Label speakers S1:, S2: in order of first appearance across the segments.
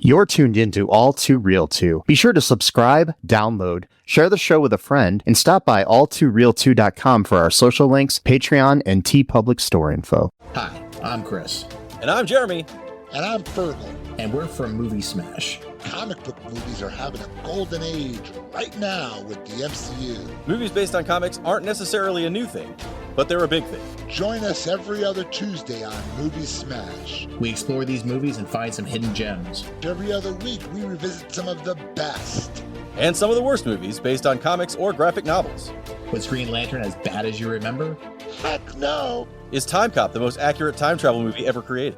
S1: You're tuned into All Too Real 2. Be sure to subscribe, download, share the show with a friend, and stop by all2real2.com for our social links, Patreon, and TeePublic store info.
S2: Hi, I'm Chris.
S3: And I'm Jeremy.
S4: And I'm Fergal.
S2: And we're from Movie Smash.
S4: Comic book movies are having a golden age right now with the MCU.
S3: Movies based on comics aren't necessarily a new thing, but they're a big thing.
S4: Join us every other Tuesday on Movie Smash.
S2: We explore these movies and find some hidden gems.
S4: Every other week, we revisit some of the best.
S3: And some of the worst movies based on comics or graphic novels.
S2: Was Green Lantern as bad as you remember?
S4: Heck no!
S3: Is Time Cop the most accurate time travel movie ever created?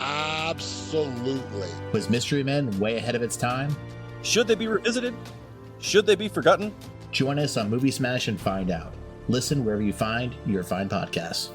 S4: Absolutely.
S2: Was Mystery Men way ahead of its time?
S3: Should they be revisited? Should they be forgotten?
S2: Join us on Movie Smash and find out. Listen wherever you find your fine podcasts.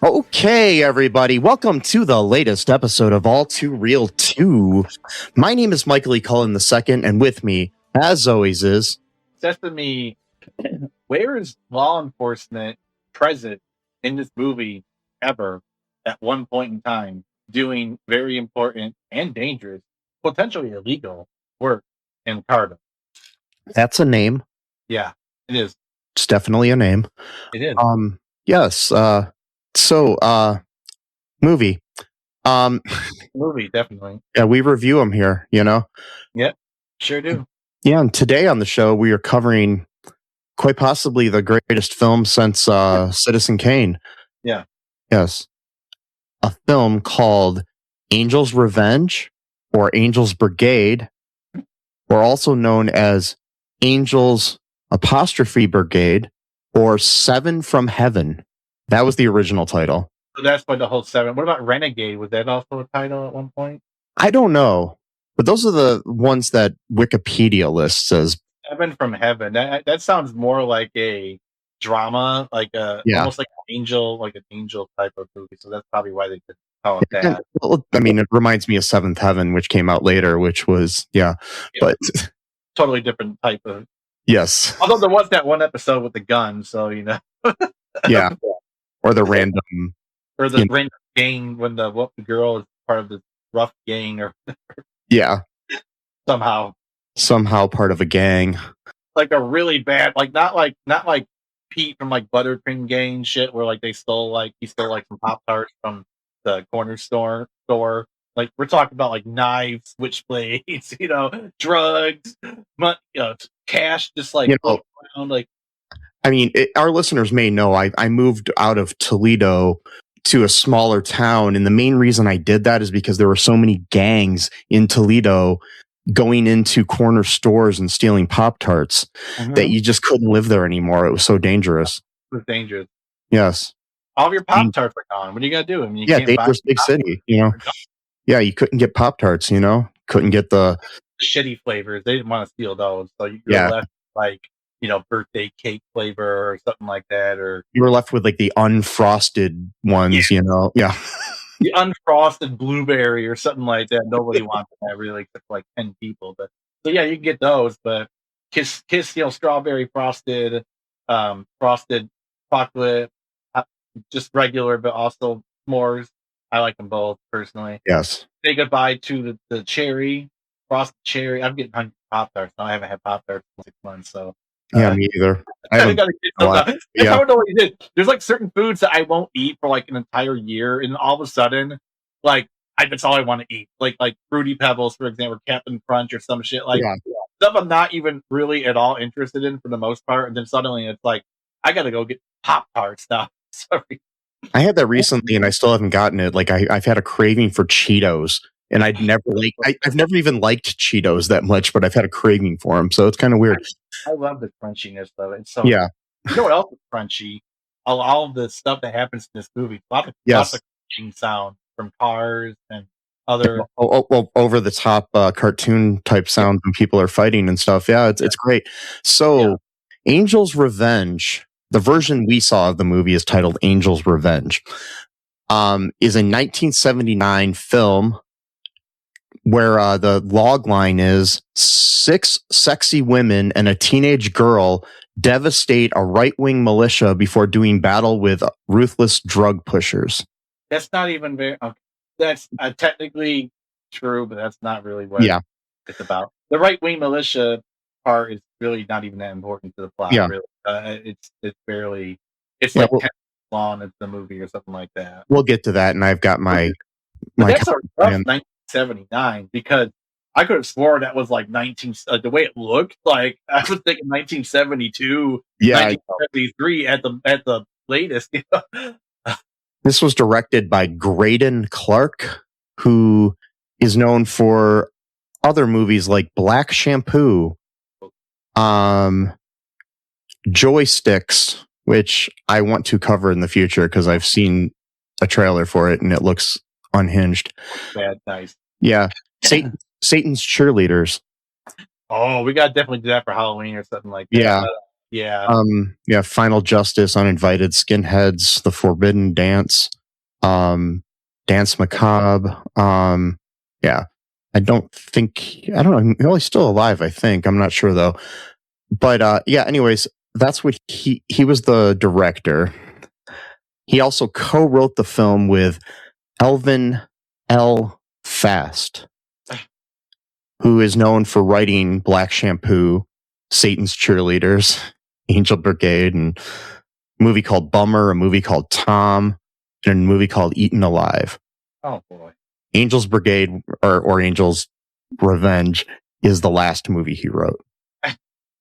S1: Okay, everybody, welcome to the latest episode of All Too Real 2. My name is Michael E. Cullen II, and with me, as always, is...
S5: Sesame, where is law enforcement present in this movie ever at one point in time doing very important and dangerous, potentially illegal work in Cardiff?
S1: That's a name.
S5: Yeah, it is.
S1: It's definitely a name.
S5: It is.
S1: Yes, movie.
S5: Movie, definitely.
S1: Yeah, we review them here, you know?
S5: Yep, sure do.
S1: Yeah, and today on the show, we are covering quite possibly the greatest film since Citizen Kane.
S5: Yeah.
S1: Yes. A film called Angels Revenge, or Angels Brigade, or also known as Angels Brigade, or Seven from Heaven. That was the original title.
S5: So that's why the whole seven. What about Renegade? Was that also a title at one point?
S1: I don't know, but those are the ones that Wikipedia lists as
S5: Seven from Heaven. That sounds more like a drama, almost like an angel type of movie. So that's probably why they did call it that.
S1: Well, I mean, it reminds me of Seventh Heaven, which came out later, which was but
S5: totally different type of.
S1: Yes.
S5: Although there was that one episode with the gun, so you know.
S1: Yeah. Or the random.
S5: Or the random gang when the girl is part of the rough gang, or
S1: yeah.
S5: Somehow
S1: part of a gang.
S5: Like a really bad, not like Pete from like Buttercream gang shit, where like he stole some Pop-Tarts from the corner store. Like we're talking about like knives, switchblades, drugs, money, cash, just like around, like.
S1: I mean, our listeners may know I moved out of Toledo to a smaller town, and the main reason I did that is because there were so many gangs in Toledo going into corner stores and stealing Pop-Tarts that you just couldn't live there anymore. It was so dangerous.
S5: It was dangerous.
S1: Yes.
S5: All of your Pop-Tarts are gone. What are you going to do? I mean,
S1: dangerous big city, Yeah, you couldn't get Pop-Tarts, couldn't get the
S5: shitty flavors. They didn't want to steal those. So you were left birthday cake flavor or something like that, or
S1: you were left with like the unfrosted ones, the
S5: unfrosted blueberry or something like that. Nobody wanted that really, except like 10 people. But so yeah, you can get those, but kiss, strawberry frosted chocolate, just regular, but also s'mores. I like them both personally.
S1: Yes.
S5: Say goodbye to the cherry, frosted cherry. I'm getting hungry Pop-Tarts now. I haven't had Pop-Tarts in 6 months, so.
S1: Yeah, me either. I don't know
S5: what you did. There's like certain foods that I won't eat for like an entire year, and all of a sudden, that's all I want to eat. Like Fruity Pebbles, for example, or Captain Crunch, or some shit stuff I'm not even really at all interested in for the most part. And then suddenly it's like I got to go get Pop-Tarts now. Sorry.
S1: I had that recently, and I still haven't gotten it. Like I've had a craving for Cheetos And I've never even liked Cheetos that much, but I've had a craving for them, so it's kind of weird.
S5: I love the crunchiness of it. So
S1: Yeah.
S5: You know what else is crunchy? All of the stuff that happens in this movie. Lots of crunching sound from cars and other
S1: over the top cartoon type sounds when people are fighting and stuff. Yeah, it's great. So, Angel's Revenge, the version we saw of the movie is titled Angel's Revenge. Is a 1979 film where the log line is 6 sexy women and a teenage girl devastate a right-wing militia before doing battle with ruthless drug pushers.
S5: That's not even very... Okay. That's technically true, but that's not really what it's about. The right-wing militia part is really not even that important to the plot.
S1: Yeah.
S5: Really. It's barely... It's like 10 minutes long as the movie or something like that.
S1: We'll get to that, and I've got my...
S5: But that's a rough 1979, because I could have sworn that was like the way it looked, like I was thinking 1972, 1973 at the latest.
S1: This was directed by Greydon Clark, who is known for other movies like Black Shampoo, Joysticks, which I want to cover in the future because I've seen a trailer for it and it looks unhinged.
S5: Bad, nice.
S1: Yeah. Satan's Cheerleaders.
S5: Oh, we got to definitely do that for Halloween or something like that.
S1: Yeah. Final Justice, Uninvited, Skinheads, The Forbidden Dance, Dance Macabre. I don't know. He's still alive, I think. I'm not sure though. But anyways, that's what he was the director. He also co-wrote the film with Elvin L. Fast, who is known for writing Black Shampoo, Satan's Cheerleaders, Angel Brigade, and a movie called Bummer, a movie called Tom, and a movie called Eaten Alive.
S5: Oh boy.
S1: Angels Brigade or Angel's Revenge is the last movie he wrote.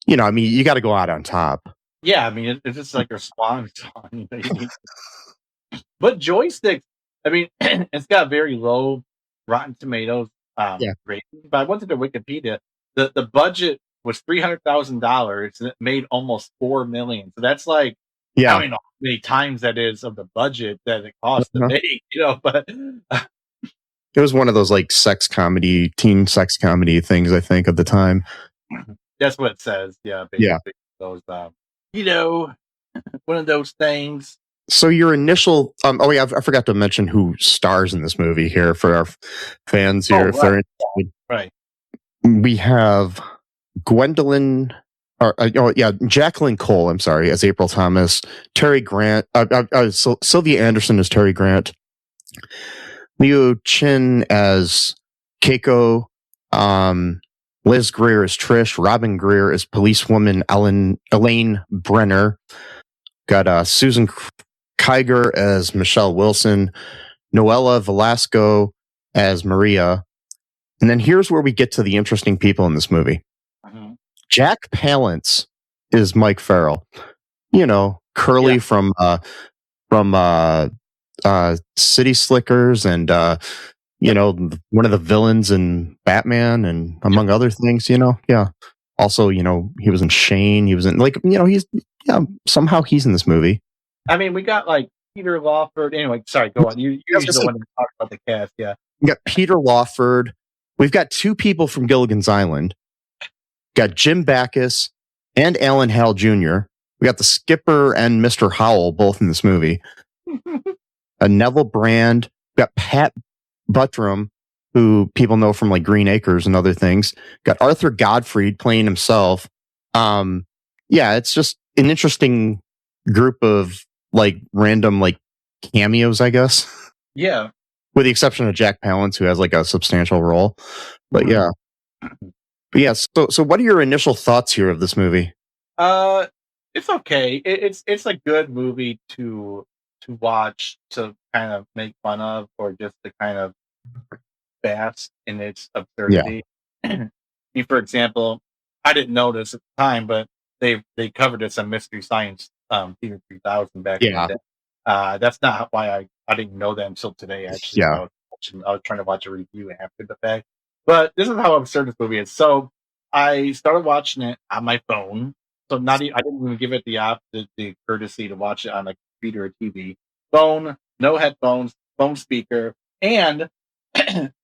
S1: You got to go out on top.
S5: Yeah, I mean, it's just like your swan song. But Joysticks, I mean, it's got very low Rotten Tomatoes rating. But I went to the Wikipedia. The budget was $300,000 and it made almost $4 million. So that's like, I don't even know how many times that is of the budget that it cost to make, but
S1: it was one of those like teen sex comedy things, I think, at the time.
S5: That's what it says. Yeah. Basically. Those, one of those things.
S1: So your initial, I forgot to mention who stars in this movie here for our fans here. If they're interested.
S5: Right.
S1: We have Jacqulin Cole, I'm sorry, as April Thomas, Terry Grant, Sylvia Anderson as Terry Grant, Liu Chin as Keiko, Liz Greer as Trish, Robin Greer as policewoman Elaine Brenner, got Susan Kiger as Michelle Wilson, Noella Velasco as Maria. And then here's where we get to the interesting people in this movie. Mm-hmm. Jack Palance is Mike Farrell. Curly from City Slickers and one of the villains in Batman and among other things, Also, he was in Shane, he was in somehow he's in this movie.
S5: I mean, we got like Peter Lawford. Anyway, sorry, go on. You're the one that talked about the cast, yeah.
S1: We got Peter Lawford. We've got 2 people from Gilligan's Island. Got Jim Backus and Alan Hale Jr. We got the skipper and Mr. Howell both in this movie. Neville Brand. We got Pat Buttram, who people know from like Green Acres and other things. Got Arthur Godfrey playing himself. It's just an interesting group of like random like cameos, I guess.
S5: Yeah.
S1: With the exception of Jack Palance, who has like a substantial role. But so what are your initial thoughts here of this movie?
S5: It's okay. It's a good movie to watch, to kind of make fun of, or just to kind of bask in its absurdity. Yeah. For example, I didn't know this at the time, but they covered this on Mystery Science Theater 3000 back in the day. That's not why I didn't know that until today, actually.
S1: Yeah.
S5: I was trying to watch a review after the fact. But this is how absurd this movie is. So I started watching it on my phone. So I didn't even give it the courtesy to watch it on a computer or TV. Phone, no headphones, phone speaker, and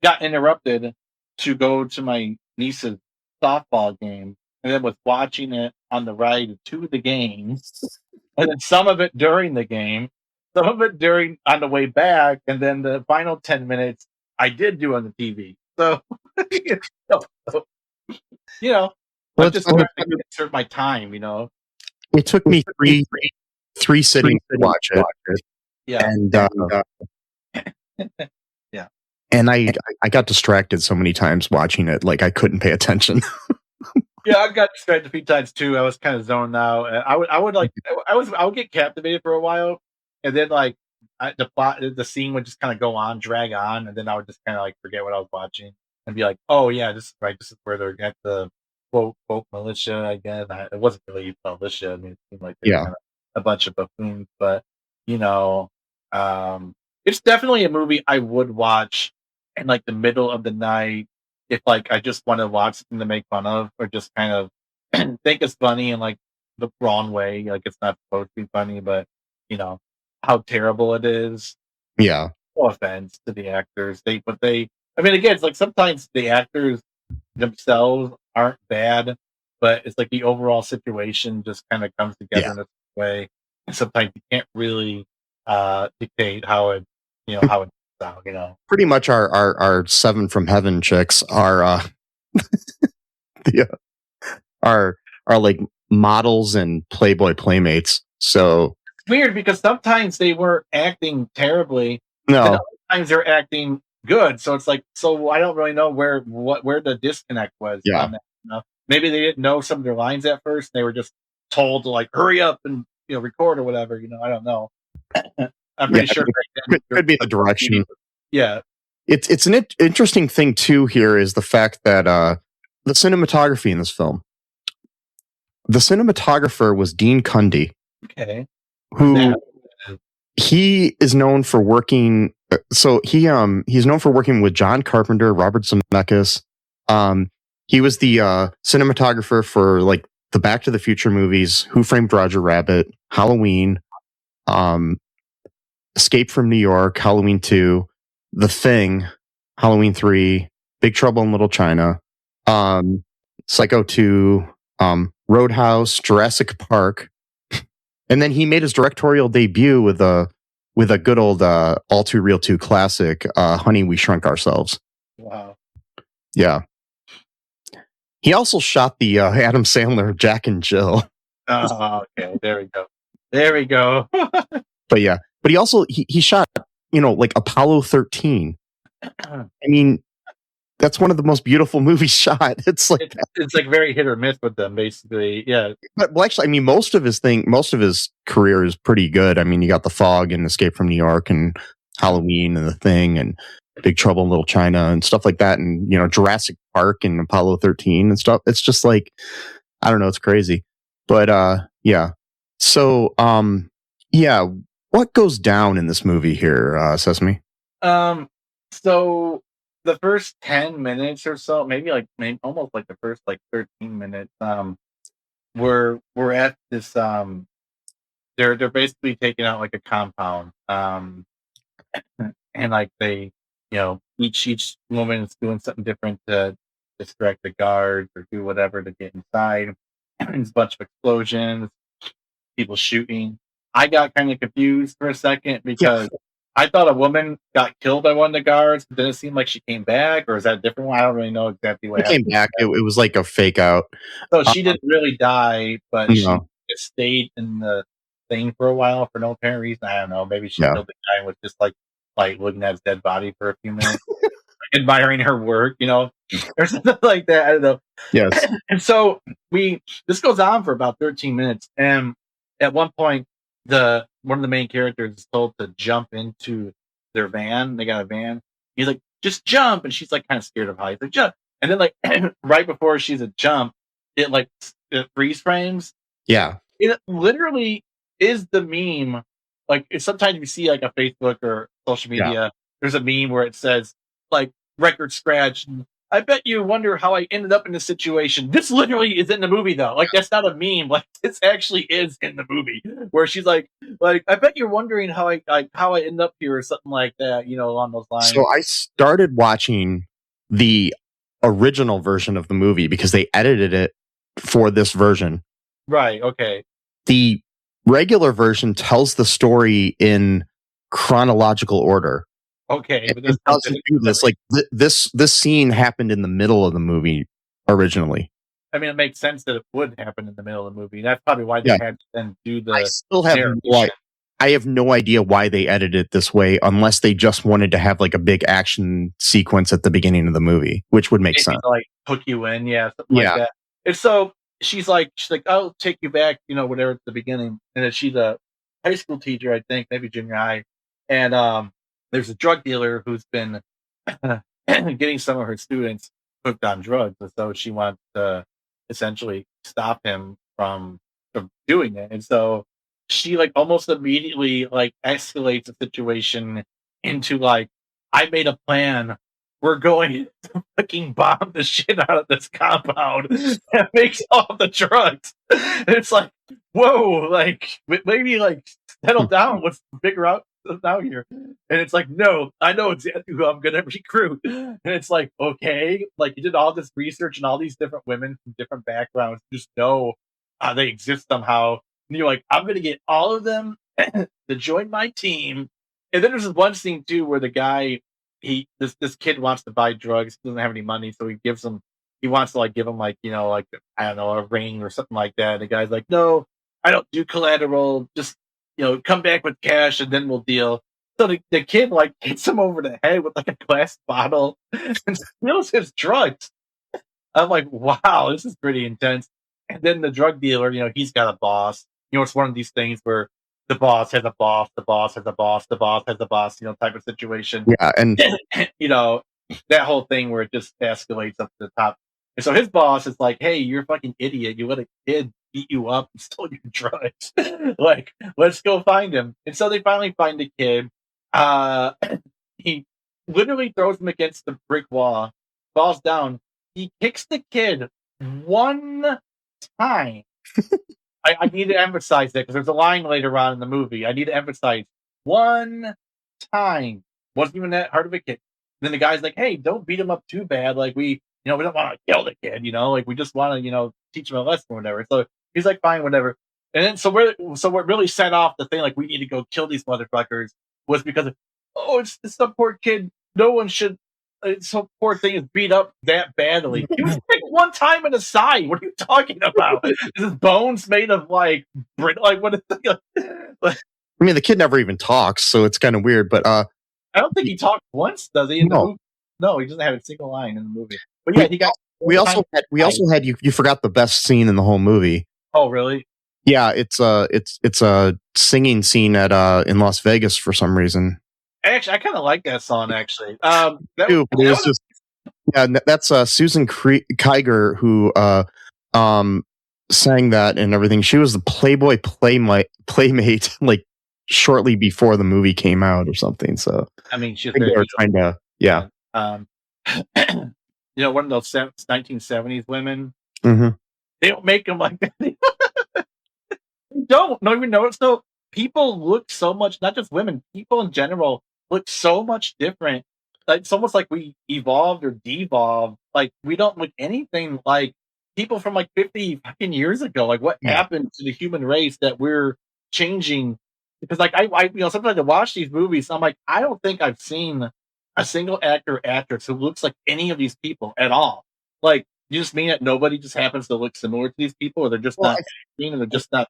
S5: got interrupted to go to my niece's softball game, and then was watching it on the ride to the game, and then some of it during the game, some of it on the way back, and then the final 10 minutes I did do on the TV. So, so, I'm just trying to insert my time.
S1: It took me three sittings to watch it.
S5: Yeah,
S1: and
S5: yeah,
S1: and I got distracted so many times watching it, like I couldn't pay attention.
S5: yeah, I got distracted a few times too. I was kind of zoned out. I would get captivated for a while, and then the scene would just kind of go on, drag on, and then I would just kind of like forget what I was watching and be like, oh yeah, this is right. This is where they're at the quote militia. I guess it wasn't really militia. I mean, it seemed like they were kind of a bunch of buffoons, but it's definitely a movie I would watch in like the middle of the night if like I just want to watch something to make fun of, or just kind of think it's funny in like the wrong way, like it's not supposed to be funny, but how terrible it is.
S1: Yeah.
S5: No offense to the actors, I mean, again, it's like sometimes the actors themselves aren't bad, but it's like the overall situation just kind of comes together in a way, and sometimes you can't really dictate how it how it sounds.
S1: Pretty much our Seven from Heaven chicks are are like models and Playboy playmates. So
S5: it's weird because sometimes they were acting terribly,
S1: no,
S5: and other times they're acting good. So it's like, I don't really know where the disconnect was.
S1: Yeah.
S5: On that, maybe they didn't know some of their lines at first. They were just told to like hurry up and record or whatever. I don't know. I'm pretty sure
S1: could be the direction.
S5: Yeah,
S1: it's an interesting thing too. Here is the fact that the cinematography in this film. The cinematographer was Dean Cundy.
S5: Okay.
S1: Who he is known for working. So he's known for working with John Carpenter, Robert Zemeckis. He was the cinematographer for like the Back to the Future movies, Who Framed Roger Rabbit, Halloween, Escape from New York, Halloween 2, The Thing, Halloween 3, Big Trouble in Little China, Psycho 2, Roadhouse, Jurassic Park, and then he made his directorial debut with a good old All Too Real 2 classic, Honey, We Shrunk Ourselves.
S5: Wow.
S1: Yeah. He also shot the Adam Sandler Jack and Jill.
S5: Oh, okay. There we go.
S1: But yeah, but he also he shot like Apollo 13. I mean, that's one of the most beautiful movies shot. It's like
S5: very hit or miss with them, basically. Yeah.
S1: But actually, I mean, most of his career is pretty good. I mean, you got The Fog and Escape from New York and Halloween and The Thing and Big Trouble in Little China and stuff like that, and Jurassic Park and Apollo 13 and stuff. It's just like, I don't know, it's crazy. But yeah. So yeah, what goes down in this movie here, Sesame?
S5: So the first 10 minutes or so, maybe almost like the first 13 minutes, we're at this they're basically taking out like a compound, and like they each woman is doing something different to distract the guards or do whatever to get inside. There's a bunch of explosions, people shooting. I got kind of confused for a second because I thought a woman got killed by one of the guards, but then it seemed like she came back, or is that a different one? I don't really know exactly what happened.
S1: Came back. It was like a fake out.
S5: So she didn't really die, but she just stayed in the thing for a while for no apparent reason. I don't know. Maybe she killed the guy and was just like looking at his dead body for a few minutes, admiring her work, or something like that. I don't know.
S1: Yes.
S5: And so this goes on for about 13 minutes, and at one point, one of the main characters is told to jump into their van. They got a van. He's like, just jump, and she's like kind of scared of heights. Like, jump, and then like right before she's a jump, it freeze frames.
S1: Yeah,
S5: it literally is the meme. Like sometimes you see like a Facebook or social media there's a meme where it says like record scratch. I bet you wonder how I ended up in this situation. This literally is in the movie though. Like that's not a meme. Like this actually is in the movie where she's like I bet you're wondering how I end up here or something like that. Along those lines.
S1: So I started watching the original version of the movie because they edited it for this version.
S5: Right. Okay.
S1: The regular version tells the story in chronological order.
S5: Okay,
S1: but it doesn't do this. Like this scene happened in the middle of the movie originally.
S5: I mean, it makes sense that it would happen in the middle of the movie. That's probably why they had to then do the.
S1: I still have I have no idea why they edited it this way, unless they just wanted to have like a big action sequence at the beginning of the movie, which would make sense.
S5: To, like hook you in, something like that. And so she's like, I'll take you back, whatever at the beginning. And then she's a high school teacher, I think, maybe junior high, and there's a drug dealer who's been getting some of her students hooked on drugs, and so she wants to essentially stop him from doing it. And so she like almost immediately like escalates the situation into like, I made a plan. We're going to fucking bomb the shit out of this compound that makes all the drugs. And it's like, whoa, like maybe like settle down. Let's figure out now here. And it's like, no, I know exactly who I'm gonna recruit. And it's like, okay, like you did all this research and all these different women from different backgrounds just know they exist somehow. And you're like, I'm gonna get all of them to join my team. And then there's this one scene too where the guy this kid wants to buy drugs, he doesn't have any money, so he wants to like give him like, like I don't know, a ring or something like that. And the guy's like, no, I don't do collateral, just come back with cash and then we'll deal. So the kid like hits him over the head with like a glass bottle and steals his drugs. I'm like, wow, this is pretty intense. And then the drug dealer, he's got a boss. It's one of these things where the boss has a boss, the boss has a boss, the boss has a boss, type of situation.
S1: Yeah, and
S5: that whole thing where it just escalates up to the top. And so his boss is like, hey, you're a fucking idiot. You let a kid beat you up and stole your drugs. Like, let's go find him. And so they finally find the kid. He literally throws him against the brick wall, falls down. He kicks the kid one time. I need to emphasize that because there's a line later on in the movie. I need to emphasize one time. Wasn't even that hard of a kick. Then the guy's like, hey, don't beat him up too bad. Like we don't want to kill the kid, like we just want to, teach him a lesson or whatever. So he's like, fine, whatever. And then so what really set off the thing, like we need to go kill these motherfuckers, was because it's some poor kid. No one should. Some poor thing is beat up that badly. He was picked one time in the side. What are you talking about? His bones made of like what is it?
S1: I mean, the kid never even talks, so it's kind of weird. But
S5: I don't think he talked once, does he? No, he doesn't have a single line in the movie. But yeah, he got.
S1: We also had you forgot the best scene in the whole movie.
S5: Oh, really?
S1: Yeah, it's a singing scene at in Las Vegas for some reason.
S5: Actually, I kind of like that song. Actually,
S1: that's Susan Kiger who sang that and everything. She was the Playboy playmate like shortly before the movie came out or something. So
S5: I mean, she's
S1: trying to
S5: one of those 1970s women.
S1: Mm-hmm.
S5: They don't make them like that. They don't even notice. So people look so much, not just women, people in general look so much different. Like it's almost like we evolved or devolved. Like we don't look anything like people from like 50 fucking years ago. Like what happened to the human race that we're changing? Because like I sometimes I watch these movies, I'm like, I don't think I've seen a single actor or actress who looks like any of these people at all. Like, you just mean that nobody just happens to look similar to these people, or they're just not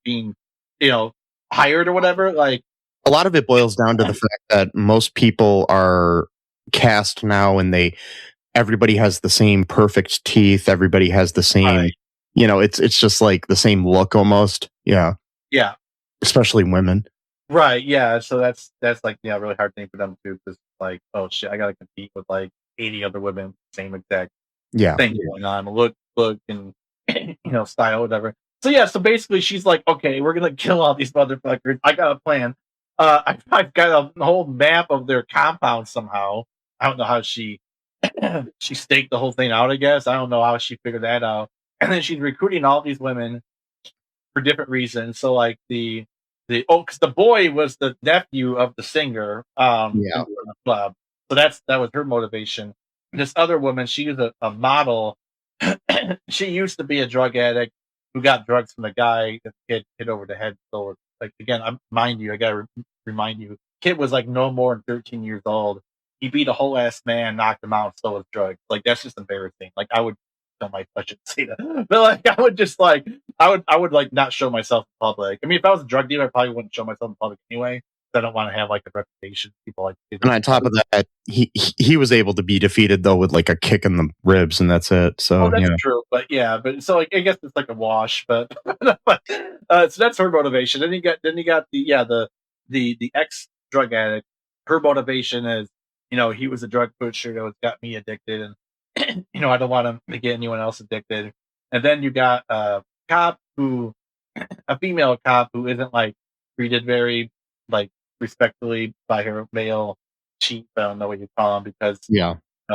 S5: being, hired or whatever? Like,
S1: a lot of it boils down to the fact that most people are cast now and everybody has the same perfect teeth, everybody has the same, it's just like the same look almost. Yeah.
S5: Yeah.
S1: Especially women.
S5: Right, yeah. So that's like a really hard thing for them too, because like, oh shit, I gotta compete with like 80 other women, same exact thing going on, look and style, whatever. So yeah, so basically she's like, okay, we're gonna kill all these motherfuckers. I got a plan. I've got a whole map of their compound somehow. I don't know how she she staked the whole thing out. I guess I don't know how she figured that out. And then she's recruiting all these women for different reasons. So like because the boy was the nephew of the singer in the club, so that was her motivation. And this other woman, she was a model. She used to be a drug addict who got drugs from the guy that the kid hit over the head. So like again, mind you, I gotta remind you, kid was like no more than 13 years old. He beat a whole ass man, knocked him out, stole his drugs. Like that's just embarrassing. Like I shouldn't say that, but like I would just like I would like not show myself in public. I mean, if I was a drug dealer, I probably wouldn't show myself in public anyway. I don't want to have like a reputation. People like.
S1: And on top of that, he was able to be defeated though with like a kick in the ribs, and that's it. So
S5: that's true. But yeah, but so like I guess it's like a wash. But so that's her motivation. Then you got the ex drug addict. Her motivation is he was a drug pusher that got me addicted, and I don't want him to get anyone else addicted. And then you got a female cop who isn't like treated very like respectfully by her male chief. I don't know what you call him because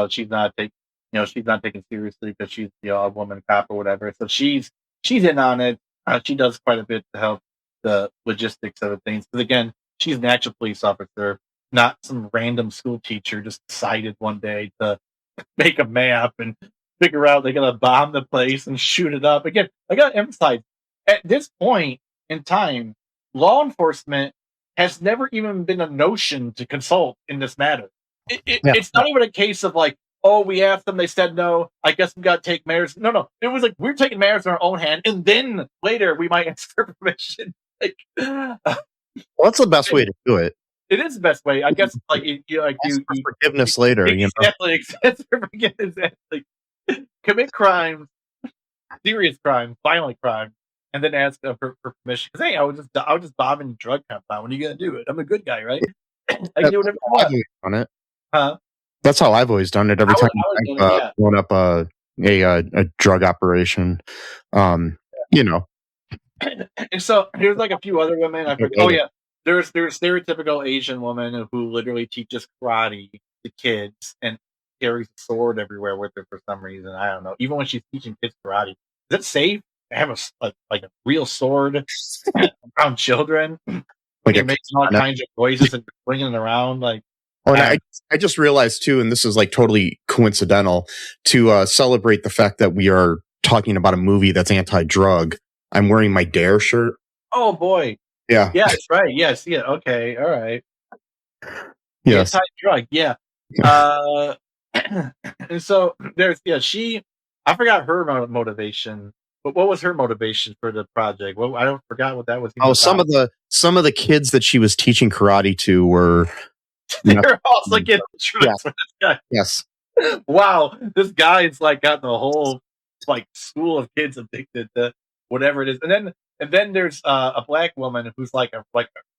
S5: she's not taken seriously because she's a woman cop or whatever. So she's in on it. She does quite a bit to help the logistics of things. Because again, she's an actual police officer, not some random school teacher just decided one day to make a map and figure out they're gonna bomb the place and shoot it up. Again, I gotta emphasize, at this point in time, law enforcement has never even been a notion to consult in this matter. It's not even a case of like, oh, we asked them, they said no, I guess we got to take matters. No. It was like, we're taking matters in our own hand, and then later we might ask for permission. Like,
S1: well, that's the best way to do it.
S5: It is the best way. I guess like
S1: forgiveness later.
S5: Exactly. Exactly. Commit crimes, serious crimes, violent crimes, and then ask for permission. Because hey, I was just bombing a drug compound. When are you gonna do it? I'm a good guy, right? I can do whatever I want.
S1: On it.
S5: Huh?
S1: That's how I've always done it. Every time I've blown up a drug operation, And
S5: so here's like a few other women. I forget. Oh yeah, there's stereotypical Asian woman who literally teaches karate to kids and carries a sword everywhere with her for some reason. I don't know. Even when she's teaching kids karate, is it safe to have a real sword around children? Like making all kinds of noises and swinging it around like.
S1: Oh, and I just realized too, and this is like totally coincidental, to celebrate the fact that we are talking about a movie that's anti-drug. I'm wearing my Dare shirt.
S5: Oh boy!
S1: Yeah.
S5: Yeah, that's right. Yes. Yeah. Okay. All right.
S1: Yes.
S5: Anti-drug. Yeah. And so there's I forgot her motivation. But what was her motivation for the project? Well, I forgot what that was.
S1: Some of the kids that she was teaching karate to were.
S5: They're also getting drugs for this guy.
S1: Yes.
S5: Wow, this guy's like got the whole like school of kids addicted to whatever it is, and then there's a black woman who's like a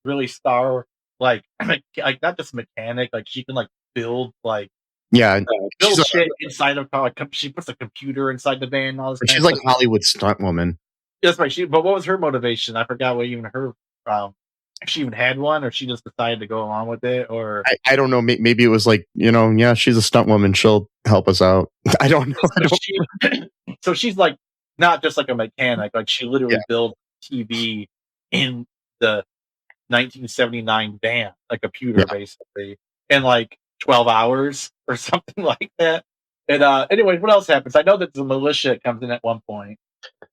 S5: really star like not just mechanic, like she can like build like build shit inside of car. Like, she puts a computer inside the van. And all this.
S1: She's like a Hollywood stunt woman.
S5: That's right. But what was her motivation? I forgot what even her. If she even had one, or she just decided to go along with it, or
S1: I don't know. Maybe it was like she's a stunt woman. She'll help us out. I don't know.
S5: So she's like not just like a mechanic. Like she literally built TV in the 1979 van, a computer basically, in like 12 hours or something like that. And anyway, what else happens? I know that the militia comes in at one point.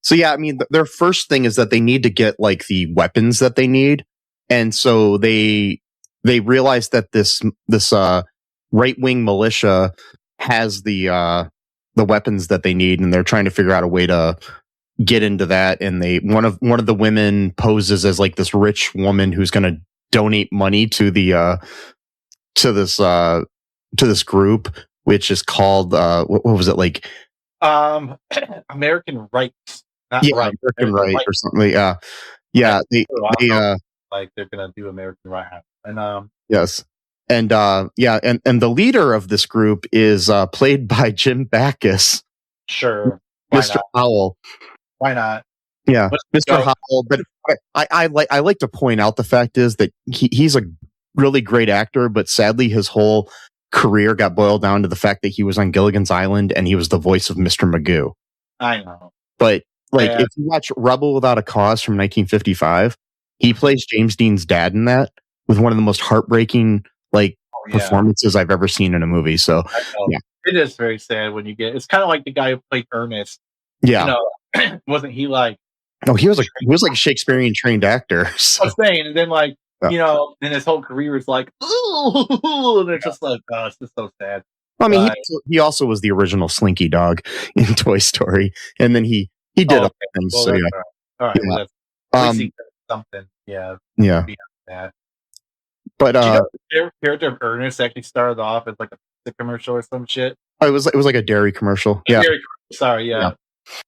S1: So I mean, their first thing is that they need to get like the weapons that they need. And so they realize that this right wing militia has the weapons that they need, and they're trying to figure out a way to get into that. And one of the women poses as like this rich woman who's going to donate money to the to this group, which is called what was it like?
S5: American Rights.
S1: American Right or something. Yeah. They
S5: like they're gonna do American Right, and
S1: yes, and and the leader of this group is played by Jim Backus.
S5: Sure,
S1: Mr. Howell.
S5: Why not?
S1: Yeah,
S5: Let's
S1: Mr.
S5: go.
S1: Howell. But I like to point out the fact is that he's a really great actor, but sadly his whole career got boiled down to the fact that he was on Gilligan's Island and he was the voice of Mr. Magoo.
S5: I know.
S1: But like,
S5: Yeah.
S1: if you watch Rebel Without a Cause from 1955, he plays James Dean's dad in that with one of the most heartbreaking performances I've ever seen in a movie. So yeah,
S5: it is very sad when you get. It's kind of like the guy who played Ernest.
S1: Yeah,
S5: You know, wasn't he like?
S1: No, he was like a Shakespearean trained actor. So.
S5: I was saying, and then you know, then his whole career is like, ooh, and it's just like, oh, it's just so sad.
S1: I mean, he also was the original Slinky Dog in Toy Story, and then he did other things.
S5: Well,
S1: so yeah,
S5: all right.
S1: Yeah.
S5: Well, that's something. Yeah.
S1: Yeah.
S5: Beyond that.
S1: But
S5: Do you know the character of Ernest actually started off as like a commercial or some shit?
S1: it was like a dairy commercial. Yeah.
S5: Sorry, yeah.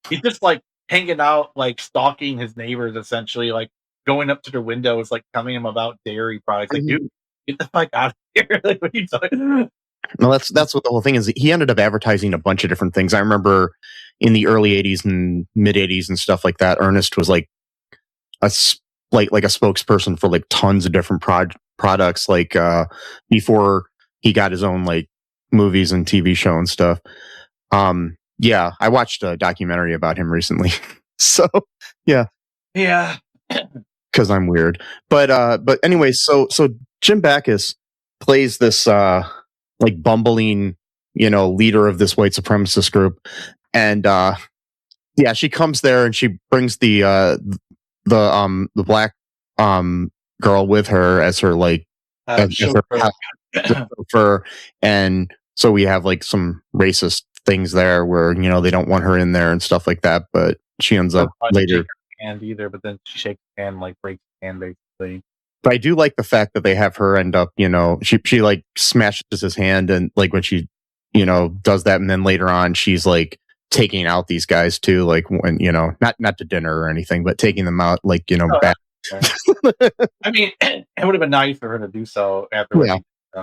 S5: He's just like hanging out, like stalking his neighbors, essentially, like going up to their windows, like telling them about dairy products. Like, dude, get the fuck out of here! Like, what are you talking?
S1: No, that's what the whole thing is. He ended up advertising a bunch of different things. I remember in the early '80s and mid '80s and stuff like that, Ernest was like a spokesperson for like tons of different products. Like before he got his own like movies and TV show and stuff. Yeah, I watched a documentary about him recently. So yeah, because I'm weird. But anyway, so Jim Backus plays this like bumbling, leader of this white supremacist group, and she comes there and she brings the black girl with her as her like chauffeur, and so we have like some racist things there where they don't want her in there and stuff like that, but she ends up later.
S5: Hand either, but then she shakes his hand, like breaks his hand basically.
S1: But I do like the fact that they have her end up, she like smashes his hand, and like when she, does that, and then later on she's like taking out these guys too, like when not to dinner or anything, but taking them out like back.
S5: I mean, it would have been nice for her to do so after.
S1: Yeah.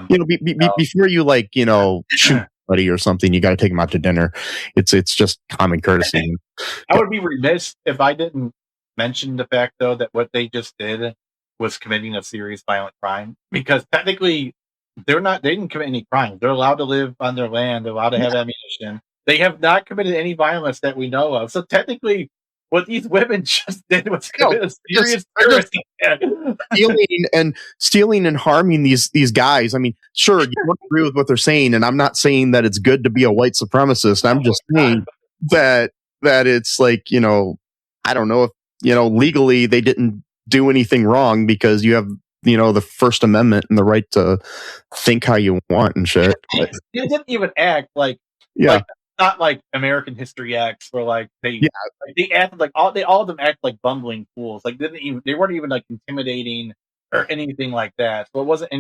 S1: Before you shoot somebody or something, you got to take them out to dinner. It's just common courtesy.
S5: I would be remiss if I didn't mention the fact though that what they just did was committing a serious violent crime, because technically they didn't commit any crimes. They're allowed to live on their land. They're allowed to have ammunition. They have not committed any violence that we know of. So technically, what these women just did was commit a serious
S1: stealing and harming these guys. I mean, sure, you don't agree with what they're saying, and I'm not saying that it's good to be a white supremacist. I'm just saying that it's like, I don't know if, legally they didn't do anything wrong, because you have, the First Amendment and the right to think how you want and shit.
S5: They didn't even act like, not like American History X, where like they acted like all of them act like bumbling fools. Like they weren't even like intimidating or anything like that. So it wasn't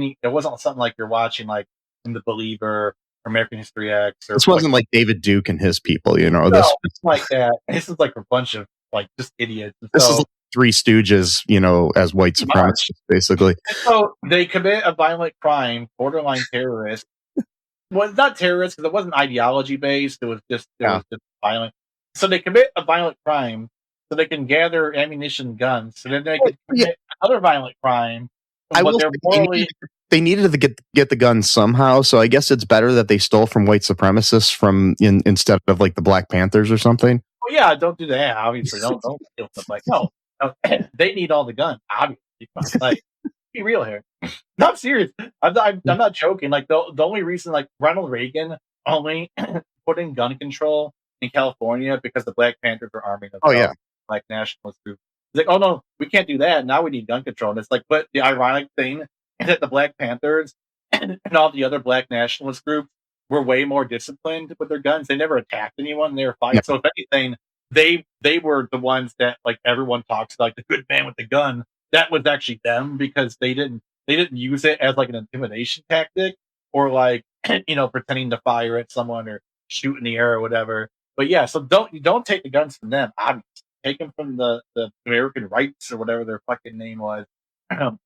S5: something like you're watching like in The Believer or American History X. Or
S1: this wasn't like David Duke and his people,
S5: No, it's like that. This is like a bunch of like just idiots.
S1: This is like Three Stooges, as white supremacists, basically.
S5: And so they commit a violent crime, borderline terrorist. Well, it's not terrorist because it wasn't ideology based. It was just violent. So they commit a violent crime so they can gather ammunition and guns. So then they can commit another violent crime.
S1: They needed to get the guns somehow. So I guess it's better that they stole from white supremacists instead of like the Black Panthers or something.
S5: Well, yeah, don't do that. Obviously, don't steal stuff like no. They need all the guns. Obviously, like be real here. No, I'm serious. I'm not joking. Like the only reason, like Ronald Reagan only put in gun control in California because the Black Panthers were arming themselves, like nationalist group. It's like, oh no, we can't do that. Now we need gun control. And it's like, but the ironic thing is that the Black Panthers and all the other Black nationalist groups were way more disciplined with their guns. They never attacked anyone. They were fighting. Yeah. So if anything, they were the ones that like everyone talks like the good man with the gun. That was actually them, because they didn't use it as like an intimidation tactic or like pretending to fire at someone or shoot in the air or whatever. But yeah, so don't take the guns from them. Obviously, take them from the American rights or whatever their fucking name was.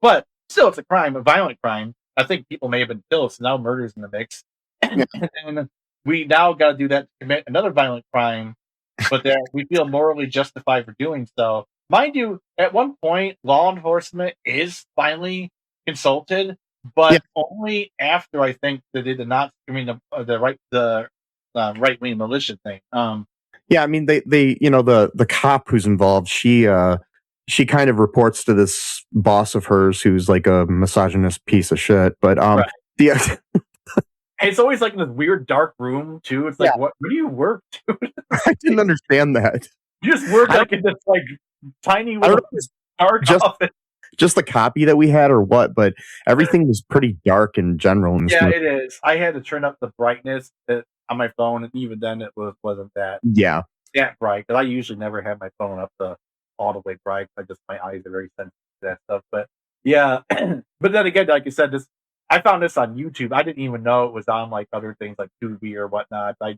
S5: But still, it's a crime, a violent crime. I think people may have been killed, so now murder's in the mix. And we now got to do that to commit another violent crime but that we feel morally justified for doing so. Mind you, at one point, law enforcement is finally consulted, but only after I think they did the not, I mean the right wing militia thing.
S1: Yeah, I mean they the cop who's involved, she kind of reports to this boss of hers who's like a misogynist piece of shit. But
S5: Right.
S1: the
S5: It's always like in this weird dark room too. It's like, what do you work to?
S1: I didn't understand that.
S5: You just work like in this like tiny little dark office.
S1: Just the copy that we had or what, but everything was pretty dark in general in this movie.
S5: It is. I had to turn up the brightness on my phone, and even then it wasn't that bright, because I usually never have my phone up all the way bright. My eyes are very sensitive to that stuff. But yeah, but then again, like you said, I found this on YouTube. I didn't even know it was on like other things like Tubi or whatnot. I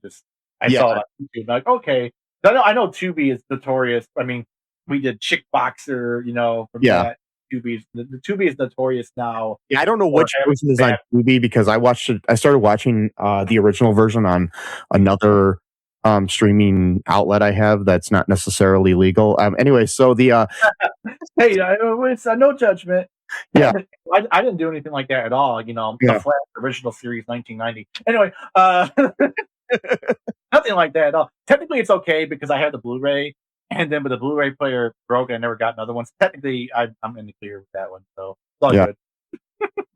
S5: saw it on YouTube. Like, okay, I know Tubi is notorious. I mean, we did Chick Boxer, from that. Tubi, the Tubi is notorious now.
S1: Yeah, I don't know which version is on Tubi because I started watching the original version on another streaming outlet I have that's not necessarily legal. Anyway, so the
S5: hey, it's no judgment.
S1: Yeah,
S5: I didn't do anything like that at all. The Flash original series 1990. Anyway, nothing like that at all. Technically, it's okay because I had the Blu-ray. And then, but the Blu-ray player broke, and I never got another one. So technically, I'm in the clear with that one. So it's all good.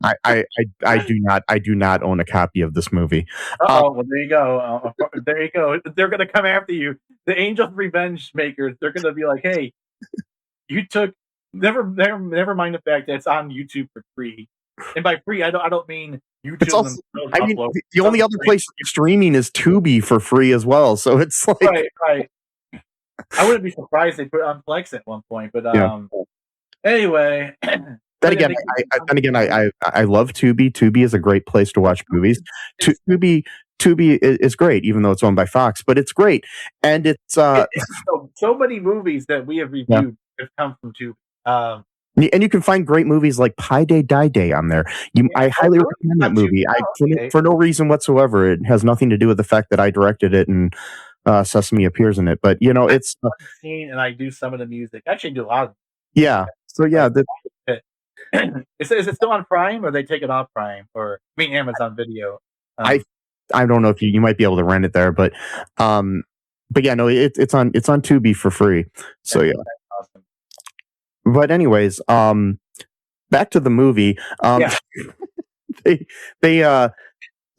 S1: I do not own a copy of this movie.
S5: Well, there you go. There you go. They're gonna come after you. The Angels Revenge makers. They're gonna be like, "Hey, you took never mind the fact that it's on YouTube for free." And by free, I don't mean YouTube.
S1: It's also, the only other place streaming is Tubi for free as well. So it's like
S5: right. I wouldn't be surprised they put it on Flex at one point, but anyway.
S1: Then again, I love Tubi. Tubi is a great place to watch movies. Tubi is great, even though it's owned by Fox, but it's great, and it's
S5: so many movies that we have reviewed have come from Tubi.
S1: And you can find great movies like Pi Day Die Day on there. I highly recommend that movie. For no reason whatsoever. It has nothing to do with the fact that I directed it and Sesame appears in it, but it's
S5: scene, and I do some of the music. Actually, I do a lot of
S1: so
S5: is it still on Prime, or they take it off Prime, or Amazon Video?
S1: I don't know if you might be able to rent it there, but yeah, no, it's on Tubi for free. So yeah,
S5: awesome.
S1: But anyways, back to the movie. They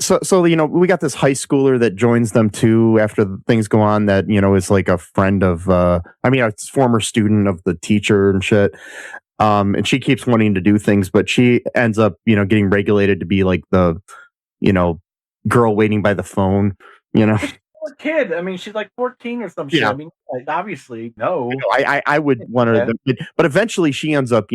S1: So we got this high schooler that joins them too after things go on that is like a friend of a former student of the teacher and shit. And she keeps wanting to do things, but she ends up getting regulated to be like the girl waiting by the phone.
S5: A kid. I mean, she's like 14 or some shit. I mean, obviously, no.
S1: I would want her, but eventually she ends up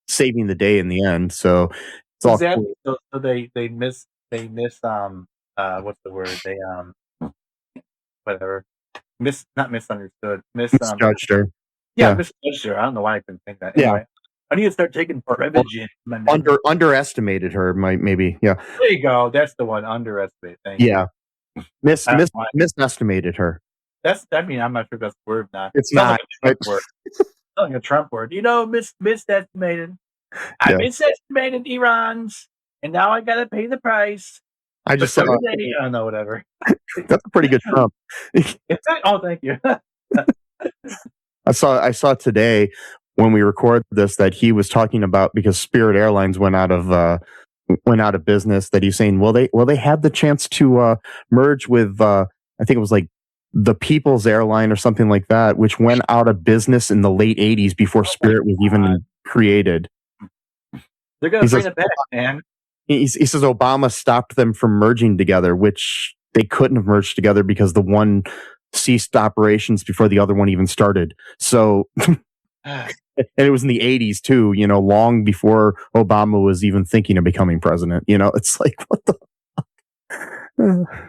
S1: saving the day in the end. So it's all
S5: cool. So they miss what's the word? They whatever. Not misunderstood.
S1: Misjudged her.
S5: Misjudged her. I don't know why I couldn't think that. Anyway, I need to start taking Prevagen.
S1: Underestimated her, maybe. Yeah.
S5: There you go. That's the one. Underestimated. Thank you.
S1: Misestimated her.
S5: I'm not sure if that's the word or not.
S1: It's not.
S5: Like a Trump word. Misestimated. I misestimated Iran's. And now I gotta pay the price.
S1: I just said,
S5: I don't know, whatever.
S1: That's a pretty good Trump.
S5: Oh, thank you.
S1: I saw today when we recorded this that he was talking about, because Spirit Airlines went out of business, that he's saying, they had the chance to merge with I think it was like the People's Airline or something like that, which went out of business in the late 80s before Spirit was even created.
S5: They're gonna bring it back, man.
S1: He says Obama stopped them from merging together, which they couldn't have merged together because the one ceased operations before the other one even started. So, and it was in the 80s too, long before Obama was even thinking of becoming president. It's like, what the?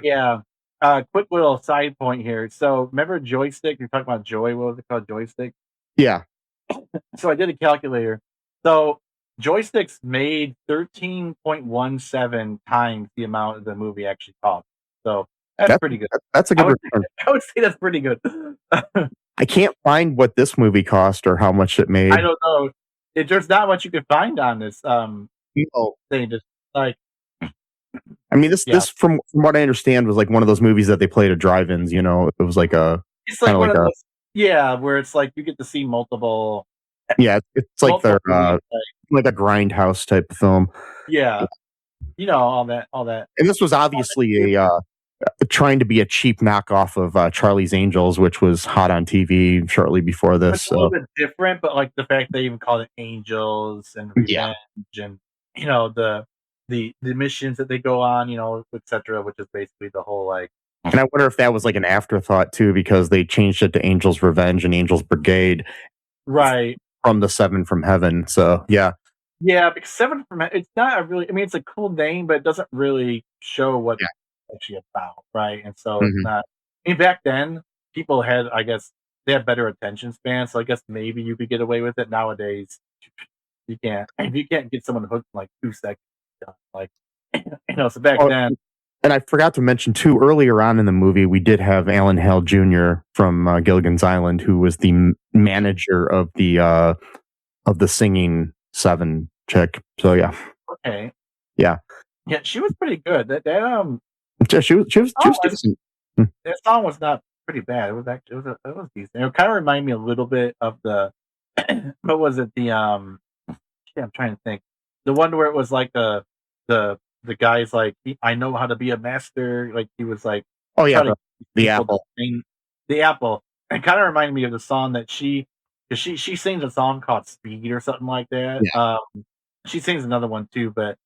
S5: Yeah. Quick little side point here. So remember joystick? You're talking about joy. What was it called? Joystick?
S1: Yeah.
S5: So I did a calculator. So joysticks made 13.17 times the amount the movie actually cost. So That's pretty good.
S1: That's a good return.
S5: I would say that's pretty good.
S1: I can't find what this movie cost or how much it made.
S5: I don't know. There's not much you could find on this thing. Just like,
S1: I mean, this from what I understand was like one of those movies that they played at drive-ins. You know, it was like
S5: it's like one of those, where it's like you get to see multiple.
S1: Yeah, it's like their like a grindhouse type of film.
S5: Yeah, you know, all that.
S1: And this was obviously trying to be a cheap knockoff of Charlie's Angels, which was hot on TV shortly before this.
S5: It's a little bit different, but like the fact they even called it Angels and Revenge, and you know the missions that they go on, you know, etc., which is basically the whole like.
S1: And I wonder if that was like an afterthought too, because they changed it to Angels Revenge and Angels Brigade,
S5: right,
S1: from the Seven from Heaven. So yeah,
S5: because Seven from Heaven, it's not a really. I mean, it's a cool name, but it doesn't really show what it's actually about, right? And so it's not. I mean, back then people had, I guess, they had better attention span, so I guess maybe you could get away with it. Nowadays, you can't. If you can't get someone hooked in like 2 seconds, like you know. So back then.
S1: And I forgot to mention too, earlier on in the movie, we did have Alan Hale Jr. from Gilligan's Island, who was the manager of the singing Seven chick. So yeah.
S5: Okay.
S1: Yeah.
S5: Yeah, she was pretty good.
S1: She was decent.
S5: That song was not pretty bad. It was actually it was decent. It kind of reminded me a little bit of the what was it? I'm trying to think. The one where it was like the guy's like, I know how to be a master. Like he was like,
S1: oh yeah, the apple.
S5: The apple. It kind of reminded me of the song that she sings a song called Speed or something like that.
S1: Yeah.
S5: She sings another one too, but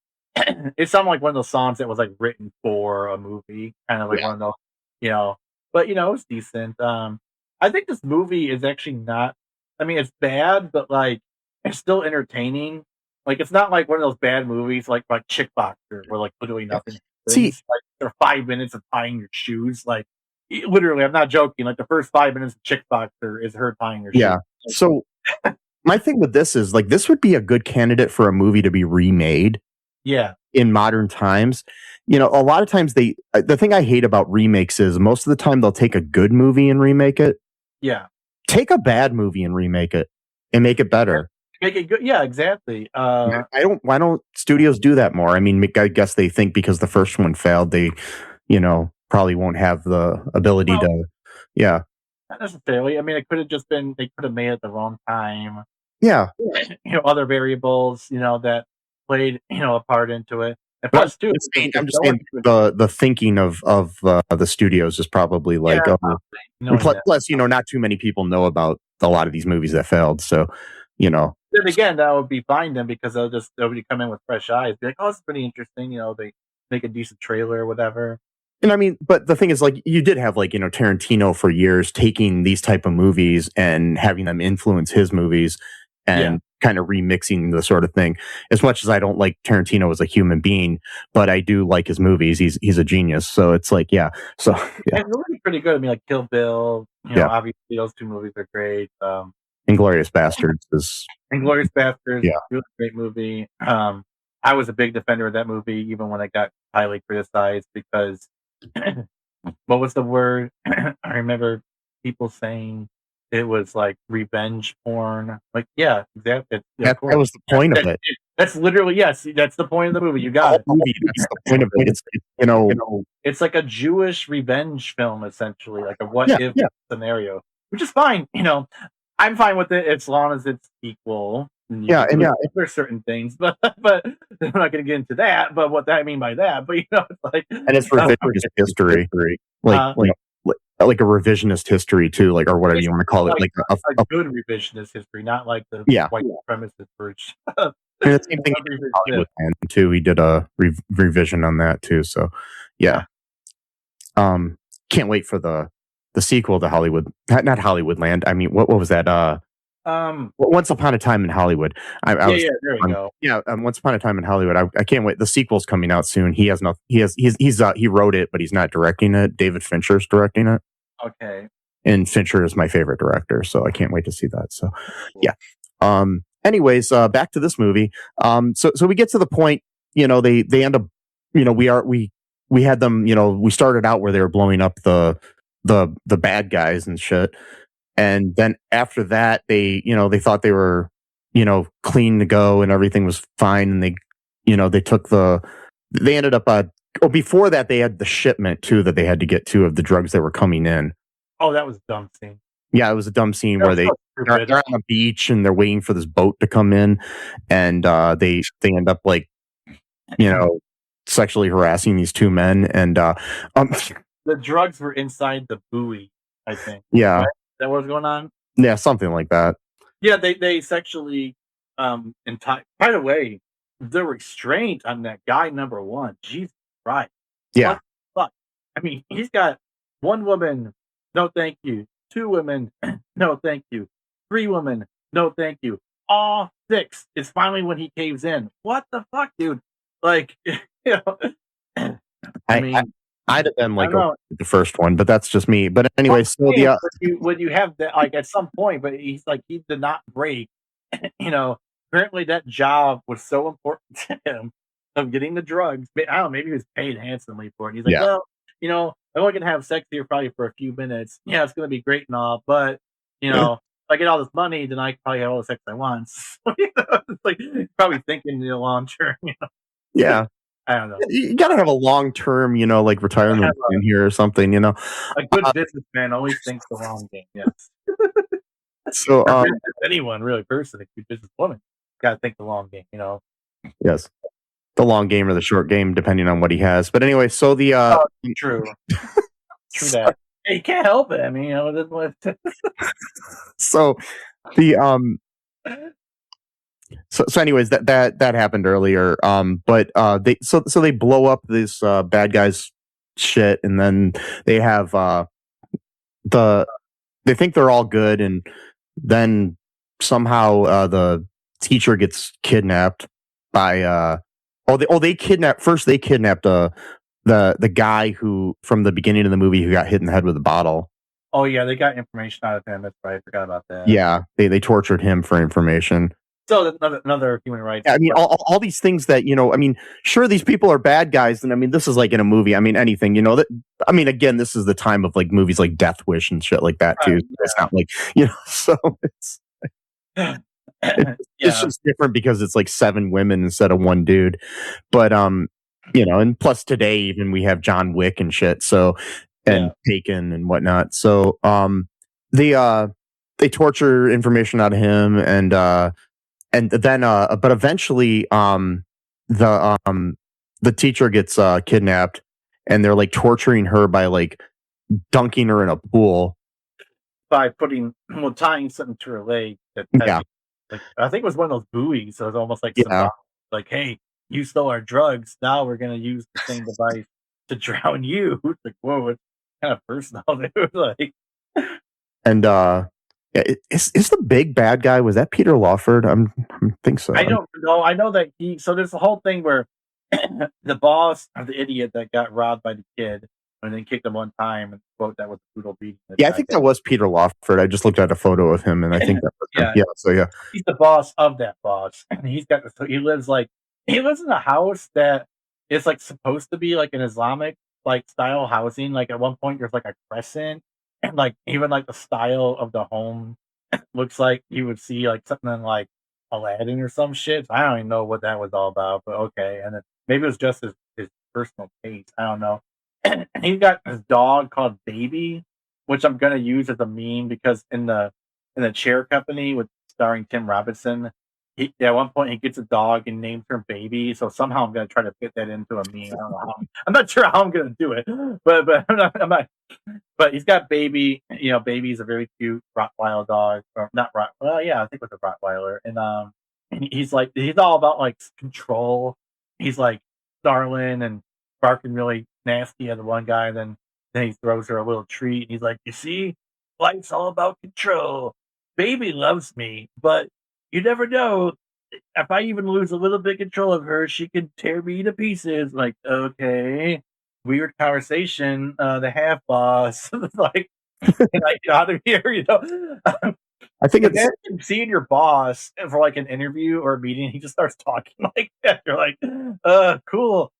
S5: it sounded like one of those songs that was like written for a movie, kind of like one of those, you know. But you know, it's decent. I think this movie is actually not. I mean, it's bad, but like it's still entertaining. Like it's not like one of those bad movies like Chick Boxer where like literally nothing.
S1: See,
S5: like there are 5 minutes of tying your shoes. Like literally, I'm not joking. Like the first 5 minutes of Chick Boxer is her tying her shoes.
S1: Yeah. So my thing with this is like this would be a good candidate for a movie to be remade.
S5: Yeah.
S1: In modern times, you know, a lot of times the thing I hate about remakes is most of the time they'll take a good movie and remake it.
S5: Yeah.
S1: Take a bad movie and remake it and make it better.
S5: Make it good. Yeah, exactly.
S1: Why don't studios do that more? I mean, I guess they think because the first one failed, they, you know, probably won't have the ability to. Yeah.
S5: Not necessarily. I mean, it could have just been they could have made it at the wrong time.
S1: Yeah.
S5: You know, other variables, you know, that played, you know, a part into it. And plus, too,
S1: I'm just saying the thinking of the studios is probably like, plus, you know, not too many people know about a lot of these movies that failed. So, you know.
S5: Then again, that would be fine then because they'll come in with fresh eyes, be like, oh, it's pretty interesting. You know, they make a decent trailer or whatever.
S1: And I mean, but the thing is, like, you did have, like, you know, Tarantino for years taking these type of movies and having them influence his movies and kind of remixing the sort of thing. As much as I don't like Tarantino as a human being, but I do like his movies. He's a genius. So it's like, So
S5: and really pretty good. I mean, like Kill Bill. You know, obviously those two movies are great.
S1: Inglourious Basterds is
S5: really great movie. I was a big defender of that movie, even when it got highly criticized because what was the word? I remember people saying it was like revenge porn. Like, yeah, exactly.
S1: That was the point of it.
S5: That's literally that's the point of the movie. You got it.
S1: That's the point of it. It's you know,
S5: it's like a Jewish revenge film, essentially, like a what if scenario, which is fine. You know, I'm fine with it as long as it's equal. There's certain things, but I'm not going to get into that. But what I mean by that, but you know, it's like,
S1: and it's revisionist history, like a revisionist history too, like, or whatever you want to call it, like
S5: a good revisionist history, not like the white supremacist version.
S1: And the same thing Hollywood Man too. He did a revision on that too. So can't wait for the sequel to Hollywood, not Hollywoodland. I mean, what was that? Once Upon a Time in Hollywood. There
S5: we go.
S1: Yeah, Once Upon a Time in Hollywood. I can't wait. The sequel's coming out soon. He has no. He wrote it, but he's not directing it. David Fincher's directing it.
S5: Okay.
S1: And Fincher is my favorite director, so I can't wait to see that. So, yeah. Anyways, back to this movie. So we get to the point. You know, they end up. You know, we we had them, we started out where they were blowing up the bad guys and shit. And then after that, they thought they were, clean to go and everything was fine. And they ended up, before that, they had the shipment too that they had to get to of the drugs that were coming in.
S5: Oh, that was a dumb scene.
S1: Yeah, it was a dumb scene where they're on a beach and they're waiting for this boat to come in, and they end up like, sexually harassing these two men, and
S5: the drugs were inside the buoy, I think.
S1: Yeah,
S5: right? That was going on.
S1: Yeah, something like that.
S5: Yeah, they sexually by the way, the restraint on that guy number one. Jesus Christ.
S1: Yeah.
S5: Fuck. I mean, he's got one woman, no thank you. Two women, no thank you. Three women, no thank you. All six is finally when he caves in. What the fuck, dude? Like,
S1: I mean, I'd have been like the first one, but that's just me. But anyway, so
S5: when you have that, like at some point, but he's like, he did not break. Apparently that job was so important to him of getting the drugs. I don't know, maybe he was paid handsomely for it. He's like, well, I'm only gonna have sex here probably for a few minutes. Yeah, it's gonna be great and all, but if I get all this money, then I can probably have all the sex I want. So, it's like probably thinking long term.
S1: Yeah.
S5: I don't know.
S1: You gotta have a long term, like retirement in here or something.
S5: A good businessman always thinks the long game. Yes.
S1: So
S5: anyone really, person, a good businesswoman, gotta think the long game.
S1: Yes. The long game or the short game, depending on what he has. But anyway, so the
S5: true that. Hey, you can't help it. I mean,
S1: so the so anyways, that happened earlier. But they blow up this bad guys shit, and then they have they think they're all good, and then somehow the teacher gets kidnapped by they kidnapped the guy who from the beginning of the movie who got hit in the head with a bottle.
S5: Oh yeah, they got information out of him. That's right. I forgot about that.
S1: Yeah, they tortured him for information.
S5: So another human rights.
S1: I mean, all these things that I mean, sure, these people are bad guys, and I mean, this is like in a movie. I mean, anything, that. I mean, again, this is the time of like movies like Death Wish and shit like that too. Yeah. It's not like so it's. It's just different because it's like 7 women instead of 1 dude. But and plus today even we have John Wick and shit. So and Taken and whatnot. So they torture information out of him and then but eventually the teacher gets kidnapped and they're like torturing her by like dunking her in a pool.
S5: By tying something to her leg. Like I think it was one of those buoys, so it's almost like like, hey, you stole our drugs. Now we're gonna use the same device to drown you. It's like, whoa, it's kind of personal, dude. Like, and
S1: is the big bad guy? Was that Peter Lawford? I think so.
S5: I don't know. I know that so there's the whole thing where the boss of the idiot that got robbed by the kid and then kicked him one time and quote that was a brutal beating.
S1: Yeah, I think that was Peter Lawford. I just looked at a photo of him and I think that was him. Yeah.
S5: He's the boss of that boss. And he lives in a house that is like supposed to be like an Islamic like style housing. Like at one point there's like a crescent and like even like the style of the home looks like you would see like something in like Aladdin or some shit. I don't even know what that was all about, but okay. And then maybe it was just his personal taste. I don't know. And he's got this dog called Baby, which I'm gonna use as a meme because in the Chair Company with starring Tim Robinson, at one point he gets a dog and names her Baby. So somehow I'm gonna try to fit that into a meme. I don't know how. I'm not sure how I'm gonna do it, but I'm not. But he's got Baby. Baby's a very cute Rottweiler dog, or not Rott. Well, yeah, I think it was a Rottweiler, and he's all about like control. He's like snarling and barking really nasty at the one guy, then he throws her a little treat and he's like, you see, life's all about control. Baby loves me, but you never know, if I even lose a little bit of control of her, she can tear me to pieces. Like, okay, weird conversation. The half boss like, can I get out of here?
S1: I think it's
S5: seeing your boss for like an interview or a meeting, he just starts talking like that. You're like, cool.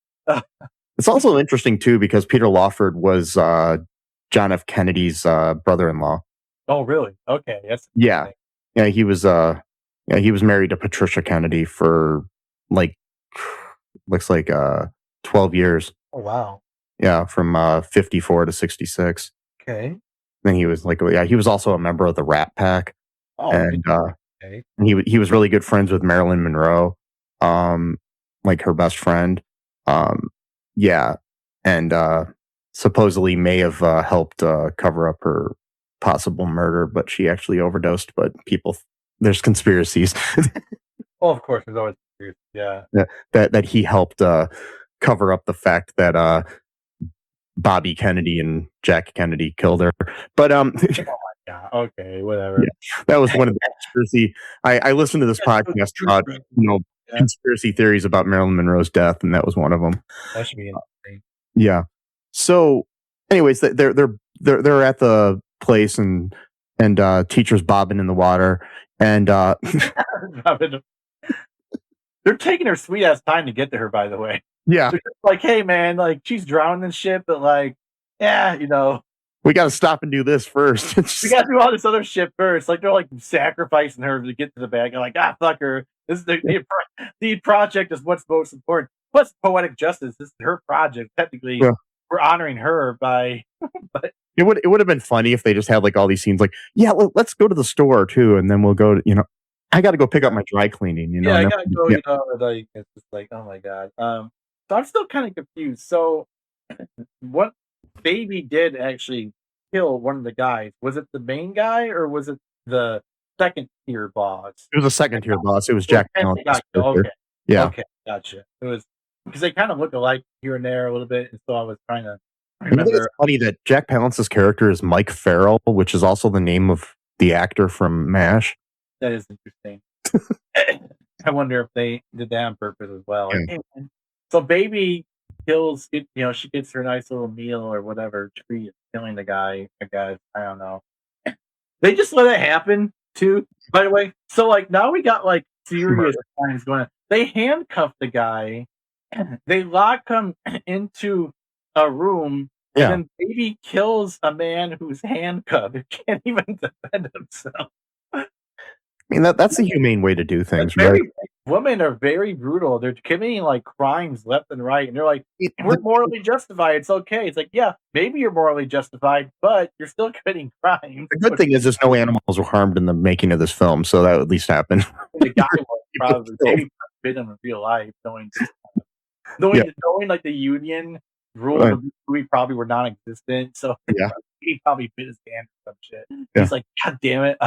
S1: It's also interesting too because Peter Lawford was John F. Kennedy's brother-in-law.
S5: Oh, really? Okay, that's
S1: Yeah. He was married to Patricia Kennedy for like looks like 12 years.
S5: Oh, wow.
S1: Yeah, from 54 to 66.
S5: Okay.
S1: Then he was he was also a member of the Rat Pack.
S5: Oh,
S1: And
S5: okay.
S1: he was really good friends with Marilyn Monroe, like her best friend. Yeah, and supposedly may have helped cover up her possible murder, but she actually overdosed. But there's conspiracies.
S5: Well, of course, there's always conspiracies. Yeah.
S1: that he helped cover up the fact that Bobby Kennedy and Jack Kennedy killed her. But
S5: Yeah. Okay. Whatever.
S1: Yeah, that was one of the conspiracy. I listened to this podcast about conspiracy theories about Marilyn Monroe's death, and that was one of them.
S5: That should be interesting.
S1: Yeah. So, anyways, they're at the place and teacher's bobbing in the water, and
S5: they're taking her sweet ass time to get to her. By the way,
S1: yeah,
S5: they're just like, hey man, like she's drowning and shit, but like, yeah,
S1: we got to stop and do this first.
S5: we got to do all this other shit first. Like they're like sacrificing her to get to the bag. They're like, fuck her. This is the project is what's most important. Plus poetic justice. This is her project. Technically, we're honoring her by. But
S1: it would have been funny if they just had like all these scenes like, yeah, let's go to the store too, and then we'll go to I got to go pick up my dry cleaning.
S5: Yeah, I gotta go. Like it's just like, oh my god. So I'm still kind of confused. So what Baby did actually kill one of the guys? Was it the main guy or was it the second tier boss?
S1: It was a second tier boss. It was Jack Palance.
S5: Okay.
S1: Yeah.
S5: Okay, gotcha. It was because they kind of look alike here and there a little bit, and so I was trying to remember.
S1: I think it's funny that Jack Palance's character is Mike Farrell, which is also the name of the actor from MASH.
S5: That is interesting. I wonder if they did that on purpose as well.
S1: Yeah.
S5: Like, so Baby kills, she gets her nice little meal or whatever treat of killing the guy. I guess I don't know. They just let it happen too. By the way, so like now we got like serious crimes going on. They handcuff the guy. They lock him into a room.
S1: Yeah.
S5: And then Baby kills a man who's handcuffed. He can't even defend himself.
S1: I mean, that's a humane way to do things,
S5: right?
S1: right?
S5: Women are very brutal. They're committing like crimes left and right, and they're like, "We're morally justified. It's okay." It's like, yeah, maybe you're morally justified, but you're still committing crimes.
S1: The good thing is, there's no animals were harmed in the making of this film, so that at least happened.
S5: The guy was probably bit him in real life, knowing like the union rules of the movie probably were non-existent. So he probably bit his hand or some shit.
S1: Yeah.
S5: He's like, God damn it.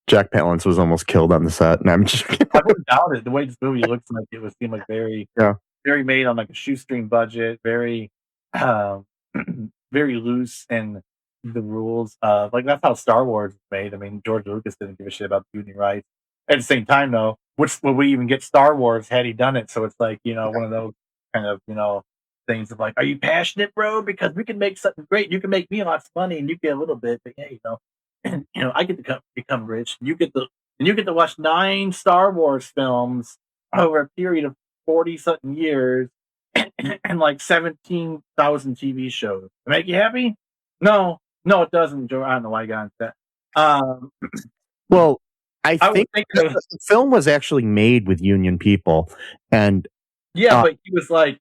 S1: Jack Palance was almost killed on the set, and I'm just
S5: I wouldn't doubt it. The way this movie looks like it would seem like very made on like a shoestring budget, very very loose in the rules. Like that's how Star Wars was made. I mean, George Lucas didn't give a shit about the union rights. At the same time, though, would we even get Star Wars had he done it? So it's like one of those kind of things of like, are you passionate, bro? Because we can make something great. You can make me lots of money, and you get a little bit, but yeah, and I get to become rich. You get to watch 9 Star Wars films over a period of 40-something years, and like 17,000 TV shows. Make you happy? No, it doesn't. Joe, I don't know why I got into that.
S1: Well, I think the film was actually made with union people, and
S5: but he was like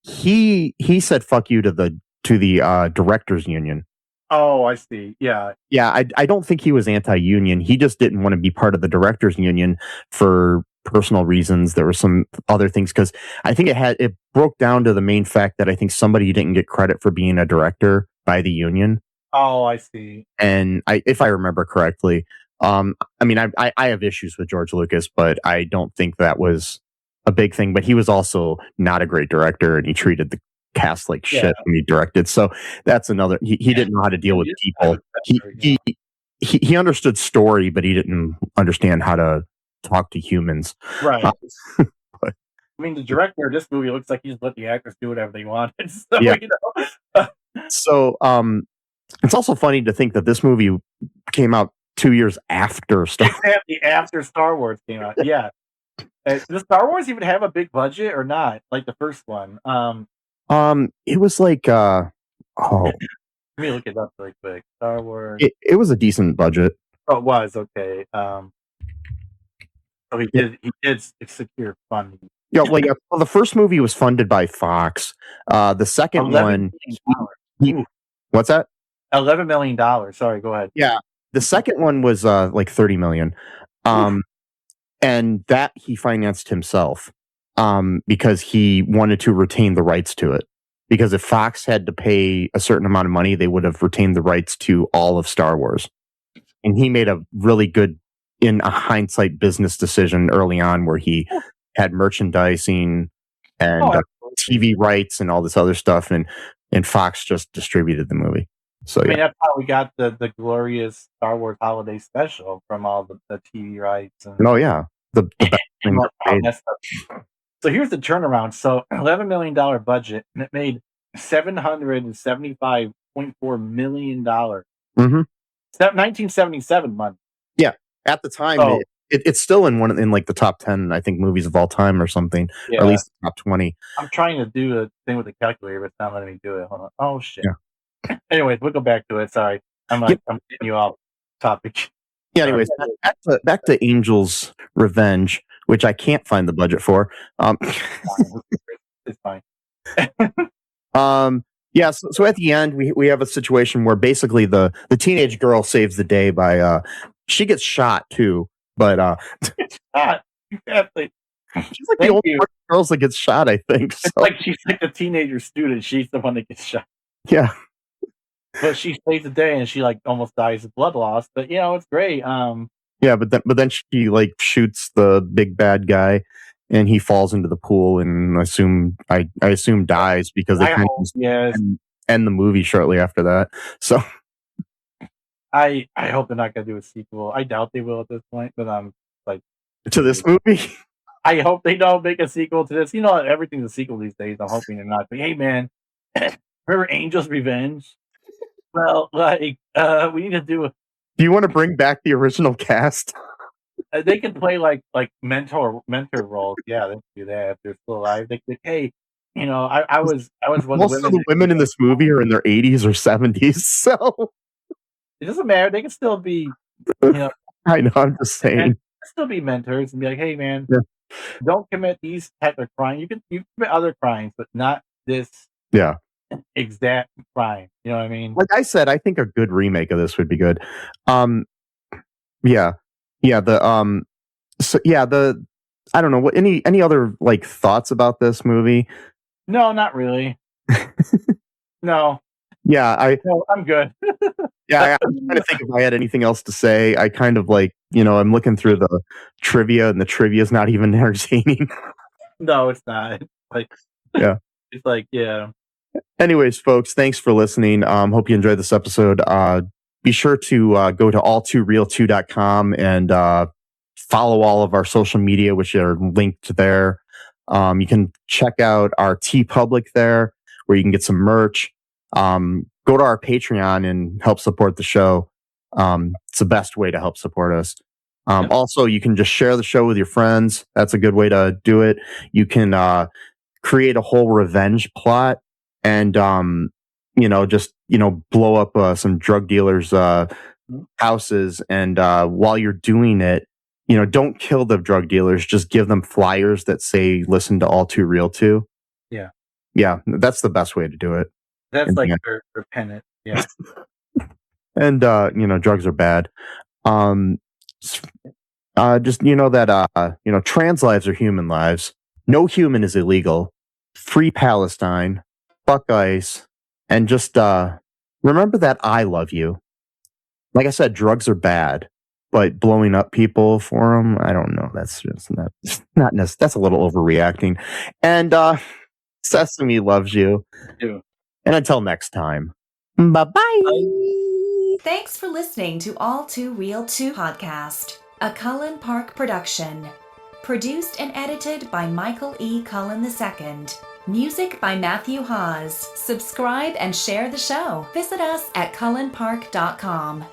S1: he said fuck you to the directors union.
S5: Oh, I see. Yeah.
S1: I don't think he was anti-union. He just didn't want to be part of the directors union for personal reasons. There were some other things because I think it broke down to the main fact that I think somebody didn't get credit for being a director by the union.
S5: Oh, I see.
S1: And if I remember correctly, I mean, I have issues with George Lucas, but I don't think that was a big thing. But he was also not a great director, and he treated the cast like shit when he directed. So that's another. He didn't know how to deal with people. He understood story, but he didn't understand how to talk to humans.
S5: Right. I mean, the director of this movie looks like he just let the actors do whatever they wanted. So,
S1: So it's also funny to think that this movie came out 2 years after Star
S5: Wars came out. Yeah. Does Star Wars even have a big budget or not? Like the first one.
S1: It was like
S5: Let me look it up really quick. Star Wars.
S1: it was a decent budget.
S5: Oh, it was okay. So he did secure funding.
S1: Yeah, well, the first movie was funded by Fox. The second one, what's that?
S5: $11 million. Sorry, go ahead.
S1: Yeah, the second one was like $30 million, and that he financed himself because he wanted to retain the rights to it. Because if Fox had to pay a certain amount of money, they would have retained the rights to all of Star Wars. And he made a really good, in a hindsight, business decision early on where he had merchandising and TV rights and all this other stuff, and Fox just distributed the movie. So
S5: I mean, that's how we got the glorious Star Wars holiday special from all the TV rights. And
S1: oh yeah, the best thing made.
S5: So here's the turnaround. So $11 million budget, and it made $775.4 million. 1977 money.
S1: Yeah, at the time, it's still in like the top 10, I think, movies of all time or something, or at least the top 20.
S5: I'm trying to do a thing with the calculator, but it's not letting me do it. Hold on. Oh shit. Yeah. Anyways, we'll go back to it. Sorry, I'm getting you off topic.
S1: Yeah. Anyways, back to Angels Revenge, which I can't find the budget for.
S5: It's fine.
S1: Yeah. So at the end, we have a situation where basically the teenage girl saves the day by she gets shot too, but
S5: exactly.
S1: She's like the only girls that gets shot, I think. So.
S5: It's like she's like the teenager student. She's the one that gets shot.
S1: Yeah.
S5: But she saves the day and she like almost dies of blood loss. But it's great.
S1: Yeah, but then she like shoots the big bad guy, and he falls into the pool, and I assume dies because they kind of end the movie shortly after that. So
S5: I hope they're not gonna do a sequel. I doubt they will at this point. But like
S1: to this movie.
S5: I hope they don't make a sequel to this. Everything's a sequel these days. I'm hoping they're not. But hey, man, remember Angels Revenge? Well, like, we need to do.
S1: Do you want to bring back the original cast?
S5: They can play like mentor roles. Yeah, they can do that if they're still alive. They could. Hey, I was one of the women.
S1: Most of the women in this movie are in their 80s or 70s, so
S5: it doesn't matter. They can still be.
S1: I know. I'm just saying.
S5: Still be mentors and be like, hey, man, don't commit these type of crime. You can commit other crimes, but not this. Yeah. Exact crime. You know what I mean?
S1: Like I said, I think a good remake of this would be good. Yeah. I don't know what any other like thoughts about this movie?
S5: No, not really. No.
S1: Yeah,
S5: I'm good.
S1: Yeah, I'm trying to think if I had anything else to say. I kind of like, I'm looking through the trivia, and the trivia is not even entertaining.
S5: No, it's not. Like,
S1: yeah,
S5: it's like, yeah.
S1: Anyways, folks, thanks for listening. Hope you enjoyed this episode. Be sure to go to all2real2.com and follow all of our social media, which are linked there. You can check out our TeePublic there, where you can get some merch. Go to our Patreon and help support the show. It's the best way to help support us. Also, you can just share the show with your friends. That's a good way to do it. You can create a whole revenge plot and, blow up some drug dealers' houses. And while you're doing it, don't kill the drug dealers. Just give them flyers that say, listen to All Too Real 2.
S5: Yeah.
S1: Yeah, that's the best way to do it.
S5: That's like their penance. Yeah.
S1: And, drugs are bad. Just, that, trans lives are human lives. No human is illegal. Free Palestine. Fuck ICE. And just, remember that I love you. Like I said, drugs are bad, but blowing up people for them, I don't know. That's just not necessary. That's a little overreacting. And, Sesame loves you.
S5: Yeah.
S1: And until next time, bye-bye.
S6: Thanks for listening to All Too Real 2 podcast, a Cullen Park production. Produced and edited by Michael E. Cullen II. Music by Matthew Hawes. Subscribe and share the show. Visit us at cullenpark.com.